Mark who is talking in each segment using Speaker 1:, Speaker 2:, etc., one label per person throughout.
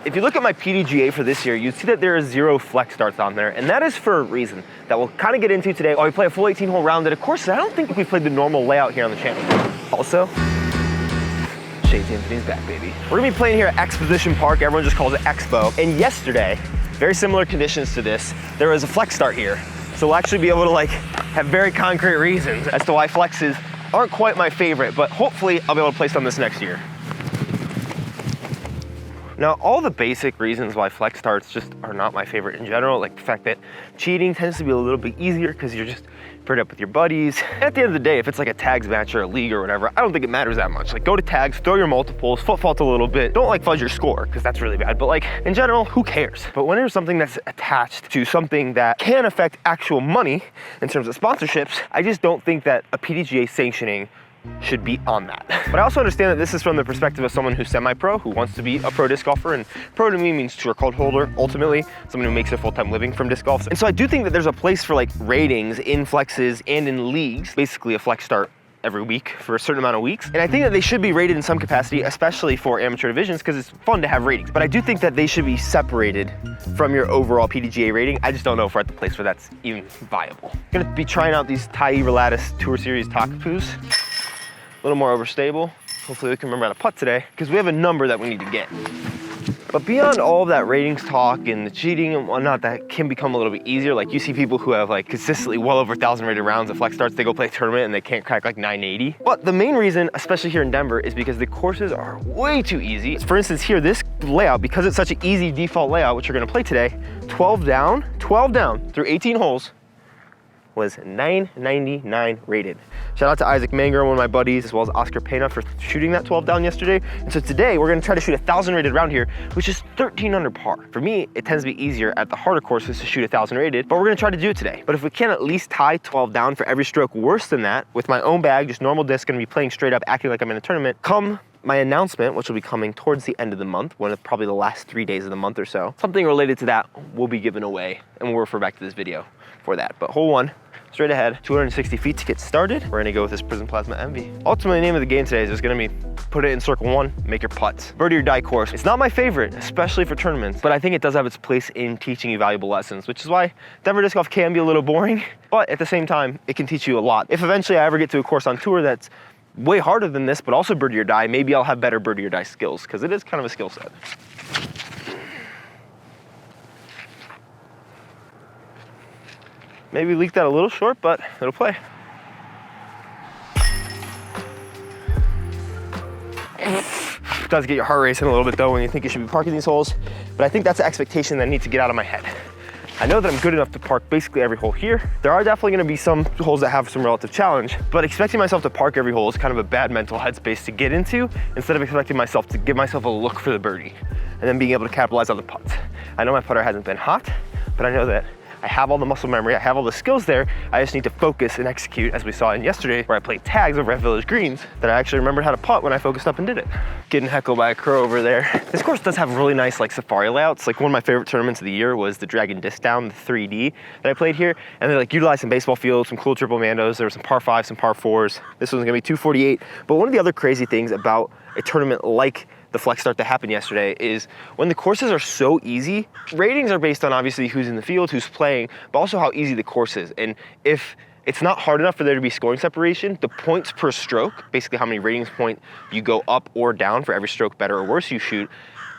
Speaker 1: If you look at my PDGA for this year, you'd see that there are 0 flex starts on there, and that is for a reason that we'll kind of get into today while we play a full 18-hole round at a course that I don't think we've played the normal layout here on the channel. Also, Shades Anthony's back, baby. We're gonna be playing here at Exposition Park. Everyone just calls it Expo. And yesterday, very similar conditions to this, there was a flex start here. So we'll actually be able to like have very concrete reasons as to why flexes aren't quite my favorite, but hopefully I'll be able to play some this next year. Now, all the basic reasons why flex starts just are not my favorite in general, like the fact that cheating tends to be a little bit easier because you're just paired up with your buddies. And at the end of the day, if it's like a tags match or a league or whatever, I don't think it matters that much. Like, go to tags, throw your multiples, foot fault a little bit. Don't like fudge your score because that's really bad. But like in general, who cares? But when there's something that's attached to something that can affect actual money in terms of sponsorships, I just don't think that a PDGA sanctioning should be on that. But I also understand that this is from the perspective of someone who's semi-pro, who wants to be a pro disc golfer, and pro to me means tour card holder, ultimately, someone who makes their full-time living from disc golf. And so I do think that there's a place for like ratings in flexes and in leagues, basically a flex start every week for a certain amount of weeks. And I think that they should be rated in some capacity, especially for amateur divisions, because it's fun to have ratings. But I do think that they should be separated from your overall PDGA rating. I just don't know if we're at the place where that's even viable. I'm gonna be trying out these Tai Relatus Tour Series Takapus. A little more overstable. Hopefully we can remember how to putt today because we have a number that we need to get. But beyond all of that ratings talk and the cheating and whatnot, that can become a little bit easier. Like you see people who have like consistently well over 1,000 rated rounds at flex starts, they go play a tournament and they can't crack like 980. But the main reason, especially here in Denver, is because the courses are way too easy. For instance, here, this layout, because it's such an easy default layout, which we're gonna play today, 12 down through 18 holes, was 999 rated. Shout out to Isaac Manger, one of my buddies, as well as Oscar Pena for shooting that 12 down yesterday. And so today we're gonna try to shoot 1,000 rated round here, which is 13 under par. For me, it tends to be easier at the harder courses to shoot 1,000 rated, but we're gonna try to do it today. But if we can at least tie 12 down for every stroke worse than that, with my own bag, just normal disc, gonna be playing straight up, acting like I'm in a tournament, come my announcement, which will be coming towards the end of the month, one of probably the last 3 days of the month or so, something related to that will be given away, and we'll refer back to this video for that. But hole one, straight ahead, 260 feet to get started. We're gonna go with this Prism Plasma Envy. Ultimately, the name of the game today is just gonna be put it in circle one, make your putts. Birdie or die course. It's not my favorite, especially for tournaments, but I think it does have its place in teaching you valuable lessons, which is why Denver disc golf can be a little boring, but at the same time, it can teach you a lot. If eventually I ever get to a course on tour that's way harder than this, but also birdie or die, maybe I'll have better birdie or die skills, because it is kind of a skill set. Maybe leaked that a little short, but it'll play. It does get your heart racing a little bit though when you think you should be parking these holes, but I think that's an expectation that I need to get out of my head. I know that I'm good enough to park basically every hole here. There are definitely gonna be some holes that have some relative challenge, but expecting myself to park every hole is kind of a bad mental headspace to get into, instead of expecting myself to give myself a look for the birdie and then being able to capitalize on the putts. I know my putter hasn't been hot, but I know that I have all the muscle memory, I have all the skills there. I just need to focus and execute, as we saw in yesterday where I played tags over at Village Greens, that I actually remembered how to putt when I focused up and did it. Getting heckled by a crow over there. This course does have really nice like safari layouts. Like one of my favorite tournaments of the year was the Dragon Disc Down, the 3D that I played here. And they like utilized some baseball fields, some cool triple mandos. There were some par fives, some par fours. This one's gonna be 248. But one of the other crazy things about a tournament like the flex start that happened yesterday is when the courses are so easy, ratings are based on obviously who's in the field, who's playing, but also how easy the course is. And if it's not hard enough for there to be scoring separation, the points per stroke, basically how many ratings point you go up or down for every stroke better or worse you shoot,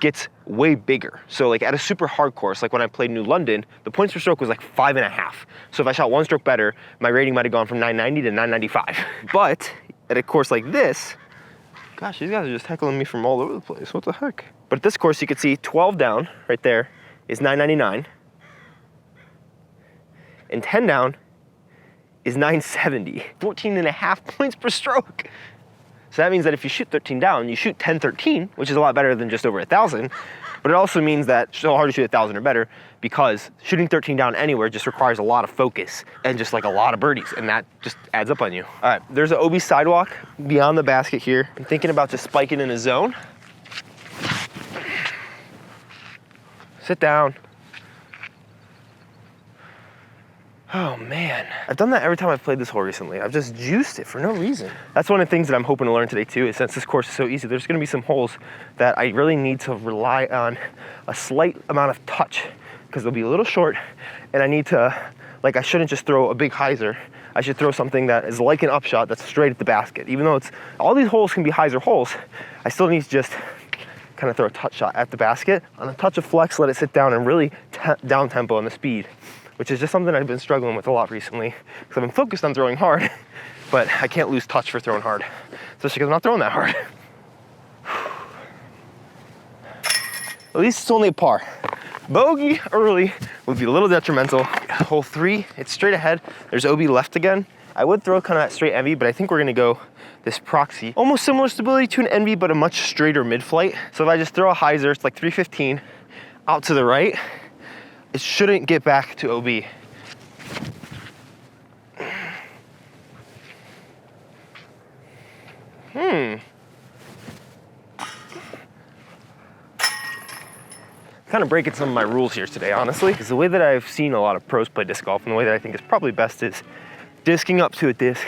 Speaker 1: gets way bigger. So like at a super hard course, like when I played New London, the points per stroke was like 5.5. So if I shot one stroke better, my rating might've gone from 990 to 995. But at a course like this, gosh, these guys are just heckling me from all over the place. What the heck? But at this course, you can see 12 down right there is 999. And 10 down is 970. 14.5 points per stroke. So that means that if you shoot 13 down, you shoot 10-13, which is a lot better than just over 1,000. But it also means that it's so hard to shoot 1,000 or better because shooting 13 down anywhere just requires a lot of focus and just like a lot of birdies, and that just adds up on you. All right, there's an OB sidewalk beyond the basket here. I'm thinking about just spiking in a zone. Sit down. Oh man, I've done that every time I've played this hole recently. I've just juiced it for no reason. That's one of the things that I'm hoping to learn today too, is since this course is so easy, there's gonna be some holes that I really need to rely on a slight amount of touch because they'll be a little short, and I need to, like, I shouldn't just throw a big hyzer. I should throw something that is like an upshot that's straight at the basket. Even though all these holes can be hyzer holes, I still need to just kind of throw a touch shot at the basket. On a touch of flex, let it sit down and really down tempo on the speed, which is just something I've been struggling with a lot recently because I've been focused on throwing hard, but I can't lose touch for throwing hard, especially because I'm not throwing that hard. At least it's only a par. Bogey early would be a little detrimental. Hole 3, it's straight ahead. There's OB left again. I would throw kind of that straight envy, but I think we're gonna go this proxy. Almost similar stability to an envy, but a much straighter mid-flight. So if I just throw a hyzer, it's like 315 out to the right, it shouldn't get back to OB. Kind of breaking some of my rules here today, honestly, because the way that I've seen a lot of pros play disc golf and the way that I think is probably best is disking up to a disc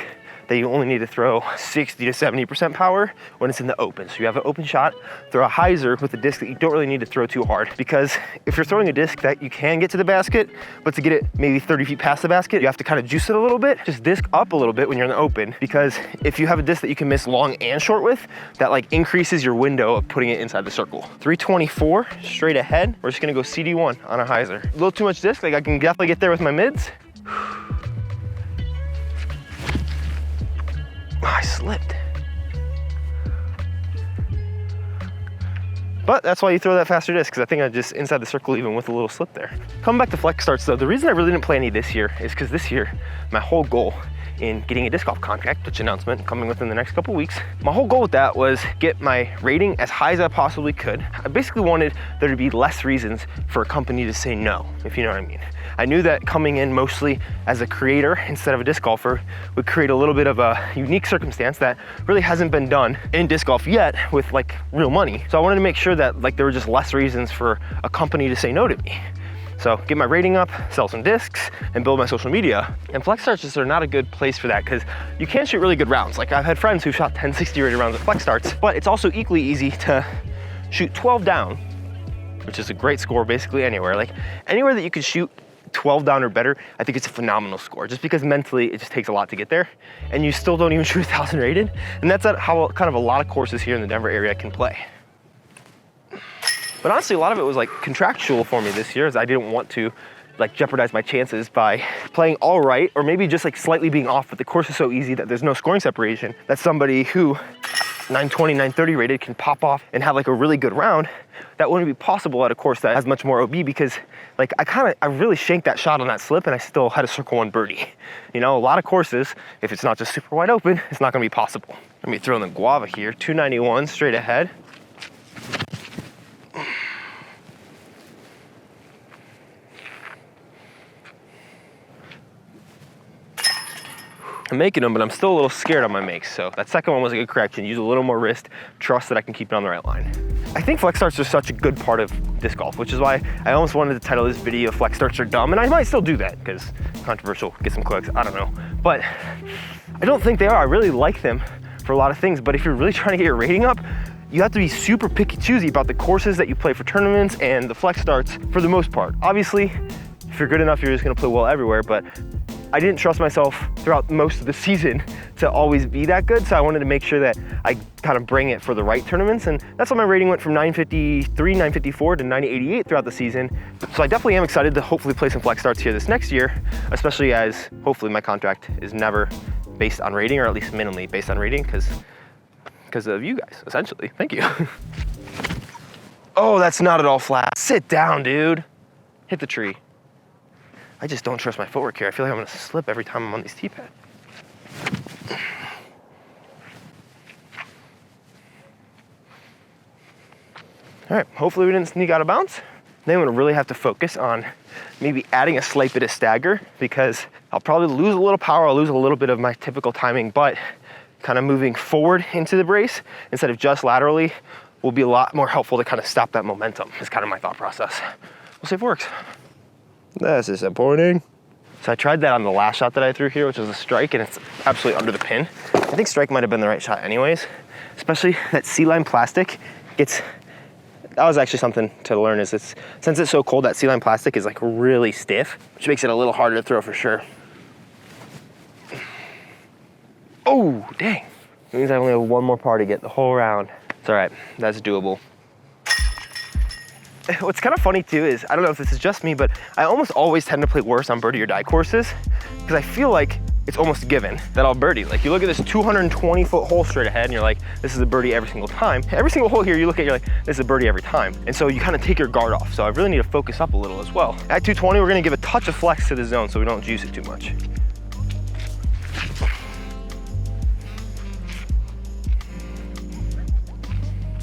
Speaker 1: that you only need to throw 60 to 70% power when it's in the open. So you have an open shot, throw a hyzer with a disc that you don't really need to throw too hard, because if you're throwing a disc that you can get to the basket, but to get it maybe 30 feet past the basket, you have to kind of juice it a little bit. Just disc up a little bit when you're in the open, because if you have a disc that you can miss long and short with, that like increases your window of putting it inside the circle. 324 straight ahead. We're just gonna go CD1 on a hyzer. A little too much disc, like I can definitely get there with my mids. I slipped. But that's why you throw that faster disc, because I think I just inside the circle even with a little slip there. Coming back to flex starts though, the reason I really didn't play any this year is because this year, my whole goal in getting a disc golf contract, which announcement coming within the next couple weeks, my whole goal with that was get my rating as high as I possibly could. I basically wanted there to be less reasons for a company to say no, if you know what I mean. I knew that coming in mostly as a creator instead of a disc golfer would create a little bit of a unique circumstance that really hasn't been done in disc golf yet with like real money. So I wanted to make sure that like there were just less reasons for a company to say no to me. So get my rating up, sell some discs, and build my social media. And flex starts just are not a good place for that because you can shoot really good rounds. Like I've had friends who shot 1060 rated rounds at flex starts, but it's also equally easy to shoot 12 down, which is a great score basically anywhere. Like anywhere that you could shoot 12 down or better, I think it's a phenomenal score, just because mentally it just takes a lot to get there, and you still don't even shoot 1,000 rated. And that's how kind of a lot of courses here in the Denver area can play. But honestly, a lot of it was like contractual for me this year, as I didn't want to like jeopardize my chances by playing all right, or maybe just like slightly being off, but the course is so easy that there's no scoring separation, that somebody who 920, 930 rated can pop off and have like a really good round. That wouldn't be possible at a course that has much more OB, because like I really shanked that shot on that slip and I still had a circle one birdie. You know, a lot of courses, if it's not just super wide open, it's not gonna be possible. Let me throw in the guava here, 291 straight ahead. I'm making them, but I'm still a little scared on my makes. So that second one was a good correction. Use a little more wrist, trust that I can keep it on the right line. I think flex starts are such a good part of disc golf, which is why I almost wanted to title this video "Flex Starts Are Dumb," and I might still do that because controversial, get some clicks, I don't know. But I don't think they are. I really like them for a lot of things, but if you're really trying to get your rating up, you have to be super picky choosy about the courses that you play for tournaments and the flex starts for the most part. Obviously, if you're good enough, you're just gonna play well everywhere, but I didn't trust myself throughout most of the season to always be that good, so I wanted to make sure that I kind of bring it for the right tournaments, and that's why my rating went from 953, 954 to 988 throughout the season. So I definitely am excited to hopefully play some flex starts here this next year, especially as hopefully my contract is never based on rating, or at least minimally based on rating, because of you guys, essentially. Thank you. Oh, that's not at all flat. Sit down, dude. Hit the tree. I just don't trust my footwork here. I feel like I'm gonna slip every time I'm on these tee pads. All right, hopefully we didn't sneak out of bounds. Then I'm gonna really have to focus on maybe adding a slight bit of stagger, because I'll probably lose a little power, I'll lose a little bit of my typical timing, but kind of moving forward into the brace instead of just laterally will be a lot more helpful to kind of stop that momentum, is kind of my thought process. We'll see if it works. That's disappointing. So I tried that on the last shot that I threw here, which was a strike, and it's absolutely under the pin. I think strike might have been the right shot anyways, especially that C-line plastic gets, that was actually something to learn, is since it's so cold, that C-line plastic is like really stiff, which makes it a little harder to throw for sure. Oh, dang. That means I only have one more par to get the whole round. It's all right, that's doable. What's kind of funny too is, I don't know if this is just me, but I almost always tend to play worse on birdie or die courses because I feel like it's almost a given that I'll birdie. Like you look at this 220-foot hole straight ahead and you're like, this is a birdie every single time. Every single hole here you look at, you're like, this is a birdie every time. And so you kind of take your guard off. So I really need to focus up a little as well. At 220, we're gonna give a touch of flex to the zone so we don't juice it too much.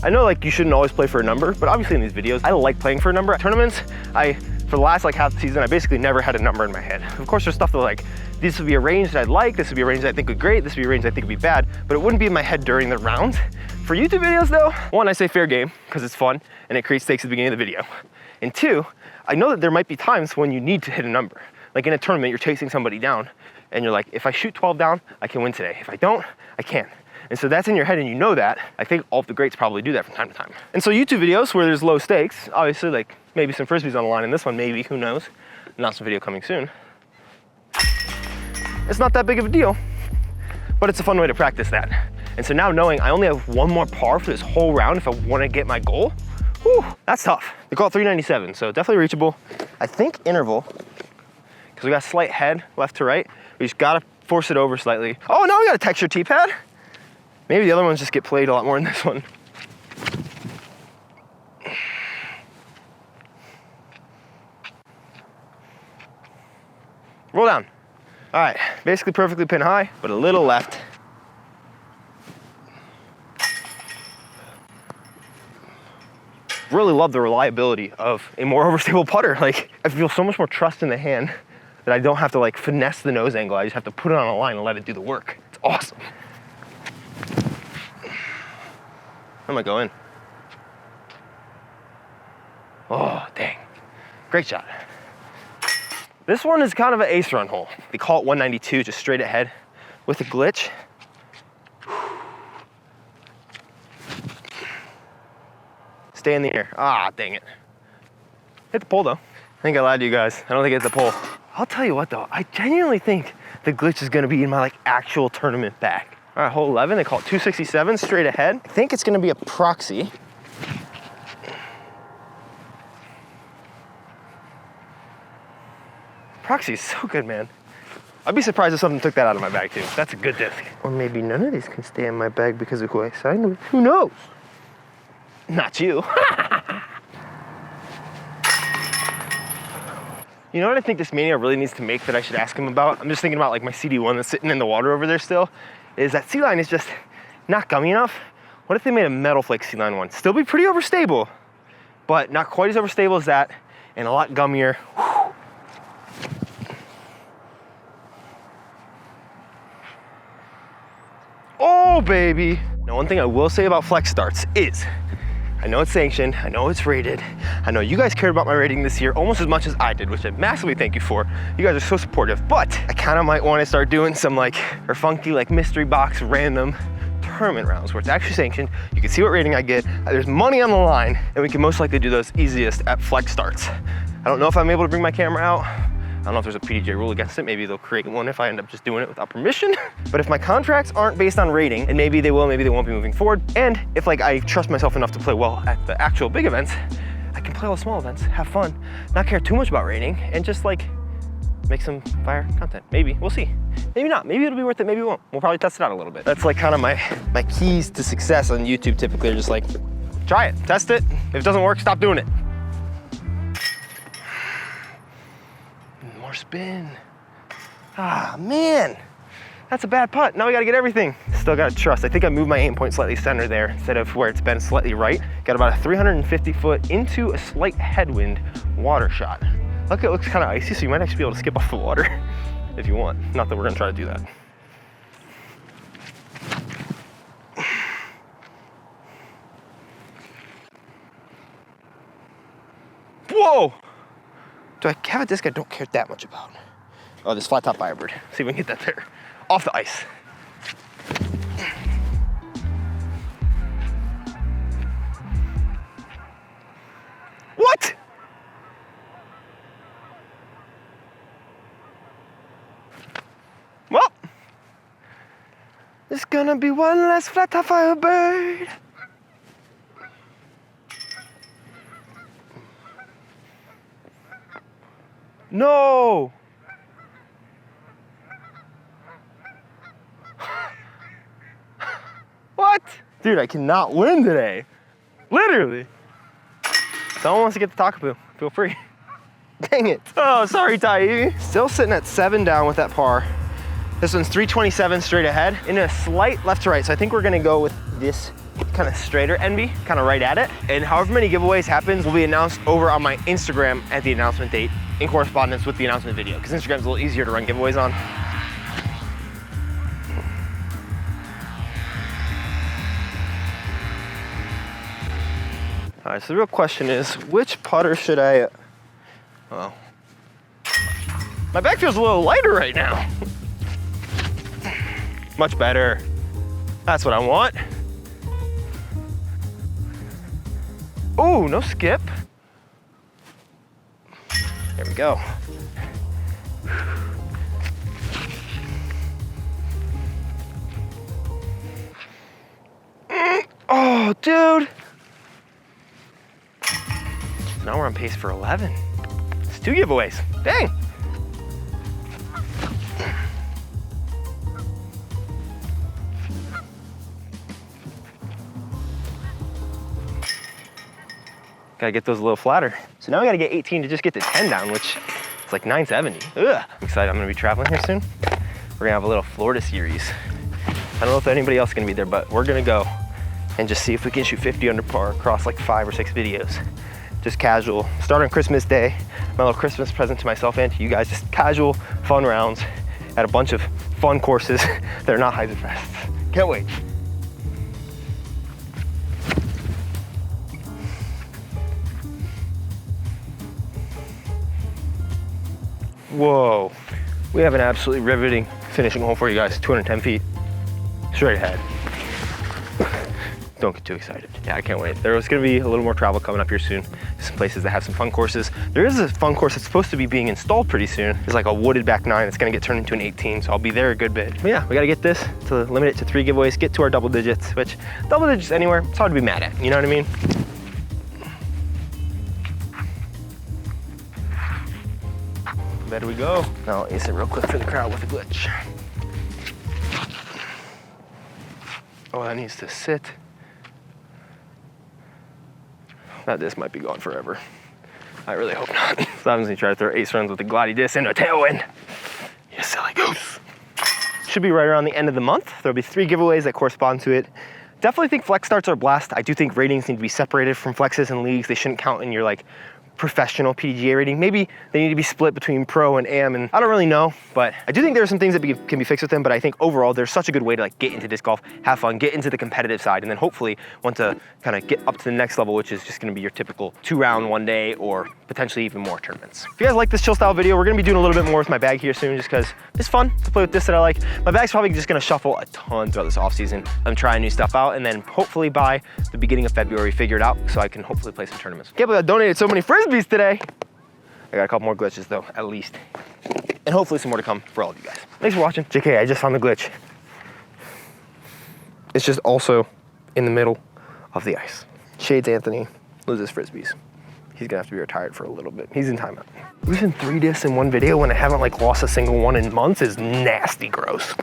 Speaker 1: I know like you shouldn't always play for a number, but obviously in these videos, I like playing for a number. At tournaments, for the last like half the season, I basically never had a number in my head. Of course, there's stuff that like, this would be a range that I'd like, this would be a range that I think would be great, this would be a range that I think would be bad, but it wouldn't be in my head during the round. For YouTube videos though, one, I say fair game, because it's fun, and it creates stakes at the beginning of the video. And two, I know that there might be times when you need to hit a number. Like in a tournament, you're chasing somebody down, and you're like, if I shoot 12 down, I can win today. If I don't, I can't. And so that's in your head and you know that. I think all of the greats probably do that from time to time. And so YouTube videos where there's low stakes, obviously like maybe some Frisbees on the line in this one, maybe, who knows? Not some video coming soon. It's not that big of a deal, but it's a fun way to practice that. And so now knowing I only have one more par for this whole round if I want to get my goal, whew, that's tough. They call it 397, so definitely reachable. I think interval, because we got slight head left to right, we just gotta force it over slightly. Oh, now we got a texture tee pad. Maybe the other ones just get played a lot more than this one. Roll down. All right, basically perfectly pin high, but a little left. Really love the reliability of a more overstable putter. Like, I feel so much more trust in the hand that I don't have to like finesse the nose angle. I just have to put it on a line and let it do the work. It's awesome. I'm gonna go in. Oh, dang. Great shot. This one is kind of an ace run hole. They call it 192, just straight ahead with a glitch. Stay in the air. Ah, dang it. Hit the pole though. I think I lied to you guys. I don't think it hit the pole. I'll tell you what though, I genuinely think the glitch is gonna be in my like actual tournament bag. All right, hole 11, they call it 267, straight ahead. I think it's gonna be a proxy. Proxy is so good, man. I'd be surprised if something took that out of my bag too. That's a good disc. Or maybe none of these can stay in my bag because of who I signed with. Who knows? Not you. You know what I think this Mania really needs to make that I should ask him about? I'm just thinking about like my CD1 that's sitting in the water over there still. Is that C-line is just not gummy enough. What if they made a metal flake C-line one? Still be pretty overstable, but not quite as overstable as that and a lot gummier. Whew. Oh, baby. Now, one thing I will say about flex starts is, I know it's sanctioned, I know it's rated, I know you guys cared about my rating this year almost as much as I did, which I massively thank you for. You guys are so supportive, but I kind of might want to start doing some like, or funky like mystery box random tournament rounds where it's actually sanctioned. You can see what rating I get, there's money on the line, and we can most likely do those easiest at flex starts. I don't know if I'm able to bring my camera out. I don't know if there's a PDJ rule against it. Maybe they'll create one if I end up just doing it without permission. But if my contracts aren't based on rating, and maybe they will, maybe they won't be moving forward. And if like I trust myself enough to play well at the actual big events, I can play all the small events, have fun, not care too much about rating, and just like make some fire content. Maybe, we'll see. Maybe not, maybe it'll be worth it, maybe it won't. We'll probably test it out a little bit. That's like kind of my keys to success on YouTube typically are just like, try it, test it. If it doesn't work, stop doing it. Spin. Ah, man, that's a bad putt. Now we gotta get everything. Still gotta trust. I think I moved my aim point slightly center there instead of where it's been slightly right. Got about a 350 foot into a slight headwind water shot. Look, it looks kind of icy, so you might actually be able to skip off the water if you want. Not that we're gonna try to do that. Whoa! Do I have a disc I don't care that much about? Oh, this flat top Firebird. See if we can get that there. Off the ice. What? Well, there's gonna be one less flat top Firebird. No. What? Dude, I cannot win today. Literally. Someone wants to get the taco poo. Feel free. Dang it. Oh, sorry, Tai. Still sitting at 7 down with that par. This one's 327 straight ahead in a slight left to right. So I think we're gonna go with this kind of straighter envy, kind of right at it. And however many giveaways happens will be announced over on my Instagram at the announcement date in correspondence with the announcement video, because Instagram's a little easier to run giveaways on. All right, so the real question is, which putter should I, oh. My back feels a little lighter right now. Much better. That's what I want. Oh, no skip. There we go. Oh, dude. Now we're on pace for 11. It's 2 giveaways. Dang. Gotta get those a little flatter. So now we gotta get 18 to just get to 10 down, which is like 970. Ugh. I'm excited, I'm gonna be traveling here soon. We're gonna have a little Florida series. I don't know if anybody else is gonna be there, but we're gonna go and just see if we can shoot 50 under par across like 5 or 6 videos. Just casual, start on Christmas Day, my little Christmas present to myself and to you guys, just casual, fun rounds at a bunch of fun courses that are not Heiser Fests. Can't wait. Whoa, we have an absolutely riveting finishing hole for you guys, 210 feet, straight ahead. Don't get too excited. Yeah, I can't wait. There's gonna be a little more travel coming up here soon. Some places that have some fun courses. There is a fun course that's supposed to be being installed pretty soon. It's like a wooded back 9. It's gonna get turned into an 18, so I'll be there a good bit. But yeah, we gotta get this to limit it to 3 giveaways, get to our double digits, which double digits anywhere, it's hard to be mad at, you know what I mean? There we go. Now I'll ace it real quick for the crowd with a glitch. Oh, that needs to sit. Now this might be gone forever. I really hope not. So I'm gonna try to throw ace runs with the glidey disc into a tailwind. You silly goose. Should be right around the end of the month. There'll be 3 giveaways that correspond to it. Definitely think flex starts are a blast. I do think ratings need to be separated from flexes and leagues. They shouldn't count in your like professional PDGA rating. Maybe they need to be split between pro and am, and I don't really know, but I do think there are some things that can be fixed with them. But I think overall there's such a good way to like get into disc golf, have fun, get into the competitive side, and then hopefully want to kind of get up to the next level, which is just going to be your typical 2-round, 1 day, or potentially even more tournaments. If you guys like this chill style video, we're going to be doing a little bit more with my bag here soon, just because it's fun to play with this that I like. My bag's probably just going to shuffle a ton throughout this off season. I'm trying new stuff out, and then hopefully by the beginning of February figure it out so I can hopefully play some tournaments. Can't believe I donated so many frisbees today. I got a couple more glitches though, at least. And hopefully some more to come for all of you guys. Thanks for watching. JK, I just found the glitch. It's just also in the middle of the ice. Shades Anthony loses frisbees. He's gonna have to be retired for a little bit. He's in timeout. Losing 3 discs in one video when I haven't like lost a single one in months is nasty gross.